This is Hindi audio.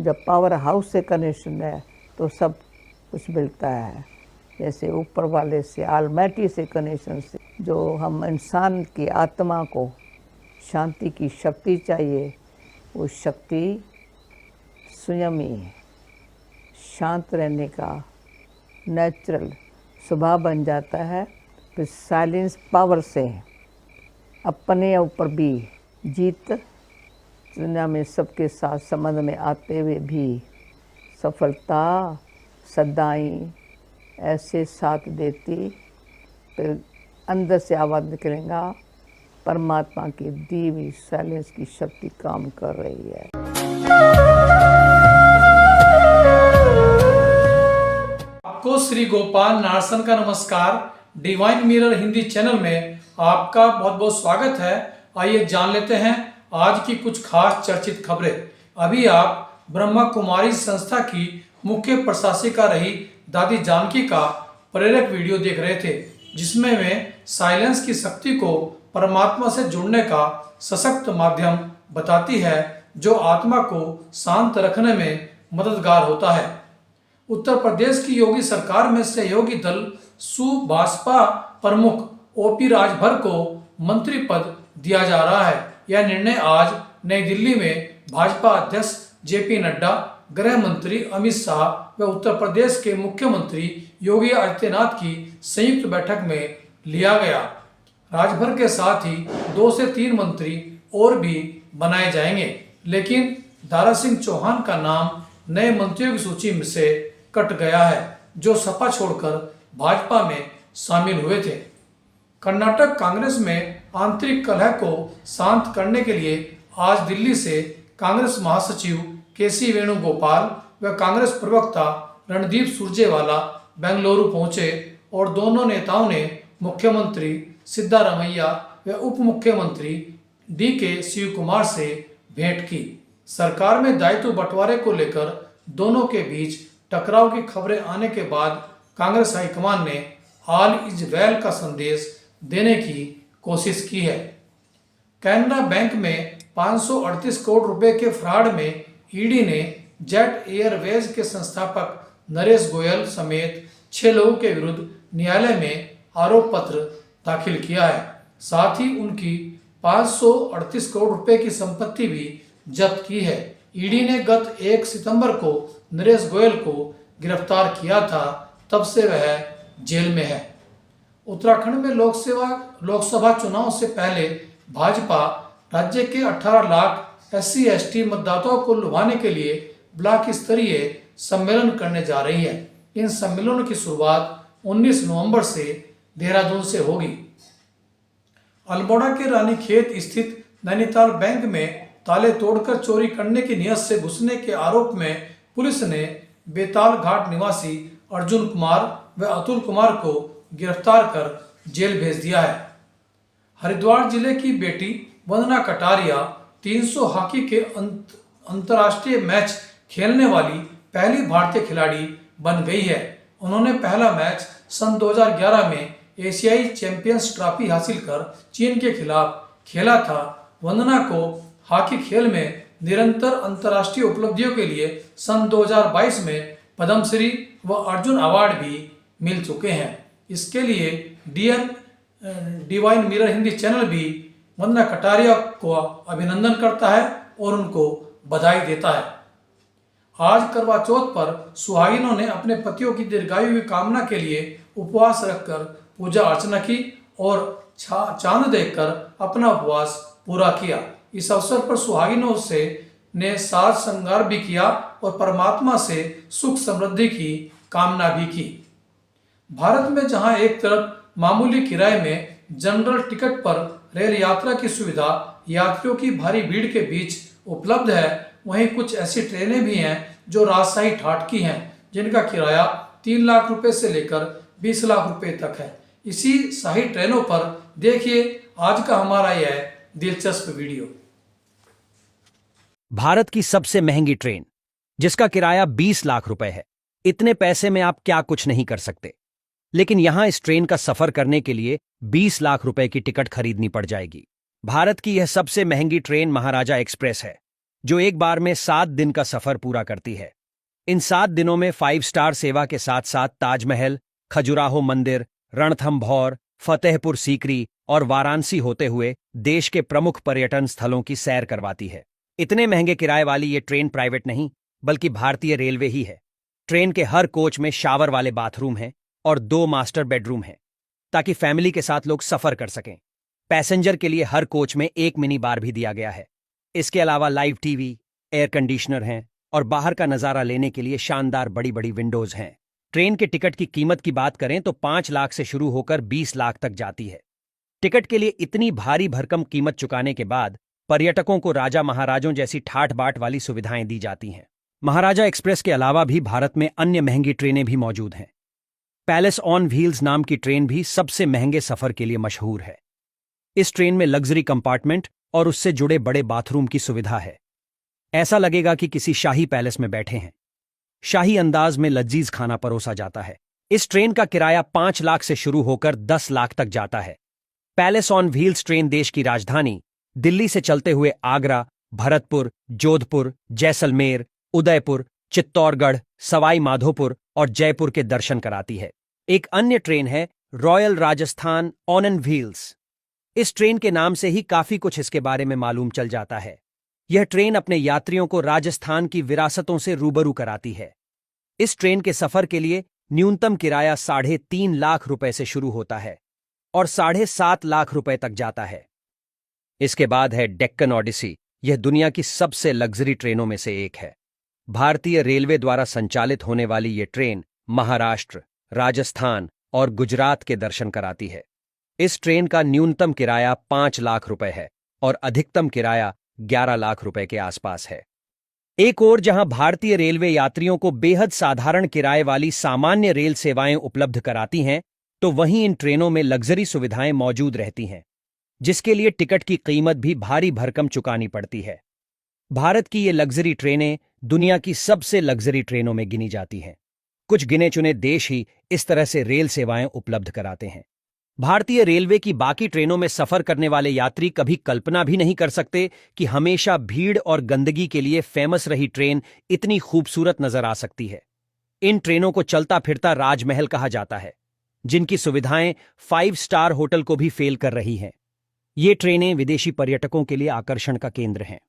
जब पावर हाउस से कनेक्शन है तो सब कुछ मिलता है। जैसे ऊपर वाले से, आलमाइटी से कनेक्शन से, जो हम इंसान की आत्मा को शांति की शक्ति चाहिए, वो शक्ति संयमी शांत रहने का नेचुरल स्वभाव बन जाता है। फिर साइलेंस पावर से अपने ऊपर भी जीत, दुनिया में सबके साथ संबंध में आते हुए भी सफलता सदाई ऐसे साथ देती। फिर अंदर से आवाज़ निकलेगा, परमात्मा की दी हुई साइलेंस की शक्ति काम कर रही है। आपको श्री गोपाल नारसन का नमस्कार। डिवाइन मिरर हिंदी चैनल में आपका बहुत बहुत स्वागत है। आइए जान लेते हैं आज की कुछ खास चर्चित खबरें। अभी आप ब्रह्मा कुमारी संस्था की मुख्य प्रशासिका रही दादी जानकी का प्रेरक वीडियो देख रहे थे, जिसमें वे साइलेंस की शक्ति को परमात्मा से जुड़ने का सशक्त माध्यम बताती है, जो आत्मा को शांत रखने में मददगार होता है। उत्तर प्रदेश की योगी सरकार में सहयोगी दल भाजपा प्रमुख ओपी राजभर को मंत्री पद दिया जा रहा है। यह निर्णय आज नई दिल्ली में भाजपा अध्यक्ष जेपी नड्डा, गृह मंत्री अमित शाह व उत्तर प्रदेश के मुख्यमंत्री योगी आदित्यनाथ की संयुक्त बैठक में लिया गया। राजभर के साथ ही 2 से 3 मंत्री और भी बनाए जाएंगे, लेकिन दारा सिंह चौहान का नाम नए मंत्रियों की सूची में से कट गया है, जो सपा छोड़कर भाजपा में शामिल हुए थे। कर्नाटक कांग्रेस में आंतरिक कलह को शांत करने के लिए आज दिल्ली से कांग्रेस महासचिव केसी वेणुगोपाल व कांग्रेस प्रवक्ता रणदीप सुरजेवाला बेंगलुरु पहुंचे और दोनों नेताओं ने मुख्यमंत्री सिद्धारमैया व उप मुख्यमंत्री डीके शिव कुमार से भेंट की। सरकार में दायित्व बंटवारे को लेकर दोनों के बीच टकराव की खबरें आने के बाद कांग्रेस हाईकमान ने ऑल इज वेल का संदेश देने की कोशिश की है। कैनरा बैंक में 538 करोड़ रुपए के फ्रॉड में ईडी ने जेट एयरवेज के संस्थापक नरेश गोयल समेत 6 लोगों के विरुद्ध न्यायालय में आरोप पत्र दाखिल किया है। साथ ही उनकी 538 करोड़ रुपए की संपत्ति भी जब्त की है। ईडी ने गत 1 सितंबर को नरेश गोयल को गिरफ्तार किया था, तब से वह जेल में है। उत्तराखंड में लोकसभा चुनाव से पहले भाजपा राज्य के 18 लाख SC/ST मतदाताओं को लुभाने के लिए ब्लॉक स्तरीय सम्मेलन करने जा रही है। इन सम्मेलनों की शुरुआत 19 नवंबर से देहरादून से होगी। अल्मोड़ा के रानीखेत स्थित नैनीताल बैंक में ताले तोड़कर चोरी करने की नियत से घुसने के आरोप में पुलिस ने बेताल घाट निवासी अर्जुन कुमार व अतुल कुमार को गिरफ्तार कर जेल भेज दिया है। हरिद्वार जिले की बेटी वंदना कटारिया 300 हॉकी के अंतर्राष्ट्रीय मैच खेलने वाली पहली भारतीय खिलाड़ी बन गई है। उन्होंने पहला मैच सन 2011 में एशियाई चैंपियंस ट्रॉफी हासिल कर चीन के खिलाफ खेला था। वंदना को हॉकी खेल में निरंतर अंतर्राष्ट्रीय उपलब्धियों के लिए सन 2022 में पद्मश्री व अर्जुन अवार्ड भी मिल चुके हैं। इसके लिए डिवाइन मिरर हिंदी चैनल भी वंदना कटारिया को अभिनंदन करता है और उनको बधाई देता है। आज करवा चौथ पर सुहागिनों ने अपने पतियों की दीर्घायु की कामना के लिए उपवास रखकर पूजा अर्चना की और चांद देखकर अपना उपवास पूरा किया। इस अवसर पर सुहागिनों ने साज श्रृंगार भी किया और परमात्मा से सुख समृद्धि की कामना भी की। भारत में जहां एक तरफ मामूली किराए में जनरल टिकट पर रेल यात्रा की सुविधा यात्रियों की भारी भीड़ के बीच उपलब्ध है, वहीं कुछ ऐसी ट्रेनें भी हैं जो राजशाही ठाट की हैं, जिनका किराया 3 लाख रुपए से लेकर 20 लाख रुपए तक है। इसी शाही ट्रेनों पर देखिए आज का हमारा यह दिलचस्प वीडियो। भारत की सबसे महंगी ट्रेन, जिसका किराया 20 लाख रुपए है। इतने पैसे में आप क्या कुछ नहीं कर सकते, लेकिन यहां इस ट्रेन का सफर करने के लिए 20 लाख रुपए की टिकट खरीदनी पड़ जाएगी। भारत की यह सबसे महंगी ट्रेन महाराजा एक्सप्रेस है। जो एक बार में 7 दिन का सफर पूरा करती है। इन 7 दिनों में 5 स्टार सेवा के साथ साथ ताजमहल, खजुराहो मंदिर, रणथंभौर, फतेहपुर सीकरी और वाराणसी होते हुए देश के प्रमुख पर्यटन स्थलों की सैर करवाती है। इतने महंगे किराए वाली ये ट्रेन प्राइवेट नहीं बल्कि भारतीय रेलवे ही है। ट्रेन के हर कोच में शावर वाले बाथरूम हैं और 2 मास्टर बेडरूम हैं ताकि फैमिली के साथ लोग सफर कर सकें। पैसेंजर के लिए हर कोच में एक मिनी बार भी दिया गया है। इसके अलावा लाइव टीवी, एयर कंडीशनर हैं और बाहर का नजारा लेने के लिए शानदार बड़ी बड़ी विंडोज हैं। ट्रेन के टिकट की कीमत की बात करें तो 5 लाख से शुरू होकर 20 लाख तक जाती है। टिकट के लिए इतनी भारी भरकम कीमत चुकाने के बाद पर्यटकों को राजा महाराजों जैसी ठाठ बाट वाली सुविधाएं दी जाती हैं। महाराजा एक्सप्रेस के अलावा भी भारत में अन्य महंगी ट्रेनें भी मौजूद हैं। पैलेस ऑन व्हील्स नाम की ट्रेन भी सबसे महंगे सफर के लिए मशहूर है। इस ट्रेन में लग्जरी कंपार्टमेंट और उससे जुड़े बड़े बाथरूम की सुविधा है। ऐसा लगेगा कि किसी शाही पैलेस में बैठे हैं। शाही अंदाज में लजीज खाना परोसा जाता है। इस ट्रेन का किराया 5 लाख से शुरू होकर 10 लाख तक जाता है। पैलेस ऑन व्हील्स ट्रेन देश की राजधानी दिल्ली से चलते हुए आगरा, भरतपुर, जोधपुर, जैसलमेर, उदयपुर, चित्तौड़गढ़, सवाई माधोपुर और जयपुर के दर्शन कराती है। एक अन्य ट्रेन है रॉयल राजस्थान ऑन व्हील्स। इस ट्रेन के नाम से ही काफी कुछ इसके बारे में मालूम चल जाता है। यह ट्रेन अपने यात्रियों को राजस्थान की विरासतों से रूबरू कराती है। इस ट्रेन के सफर के लिए न्यूनतम किराया 3.5 लाख रुपए से शुरू होता है और 7.5 लाख रुपए तक जाता है। इसके बाद है डेक्कन ओडिसी। यह दुनिया की सबसे लग्जरी ट्रेनों में से एक है। भारतीय रेलवे द्वारा संचालित होने वाली यह ट्रेन महाराष्ट्र, राजस्थान और गुजरात के दर्शन कराती है। इस ट्रेन का न्यूनतम किराया 5 लाख रुपए है और अधिकतम किराया 11 लाख रुपए के आसपास है। एक ओर जहां भारतीय रेलवे यात्रियों को बेहद साधारण किराए वाली सामान्य रेल सेवाएं उपलब्ध कराती हैं, तो वहीं इन ट्रेनों में लग्जरी सुविधाएं मौजूद रहती हैं, जिसके लिए टिकट की कीमत भी भारी भरकम चुकानी पड़ती है। भारत की ये लग्जरी ट्रेनें दुनिया की सबसे लग्जरी ट्रेनों में गिनी जाती हैं। कुछ गिने चुने देश ही इस तरह से रेल सेवाएं उपलब्ध कराते हैं। भारतीय रेलवे की बाकी ट्रेनों में सफर करने वाले यात्री कभी कल्पना भी नहीं कर सकते कि हमेशा भीड़ और गंदगी के लिए फेमस रही ट्रेन इतनी खूबसूरत नजर आ सकती है। इन ट्रेनों को चलता फिरता राजमहल कहा जाता है, जिनकी सुविधाएं 5 स्टार होटल को भी फेल कर रही हैं। ये ट्रेनें विदेशी पर्यटकों के लिए आकर्षण का केंद्र हैं।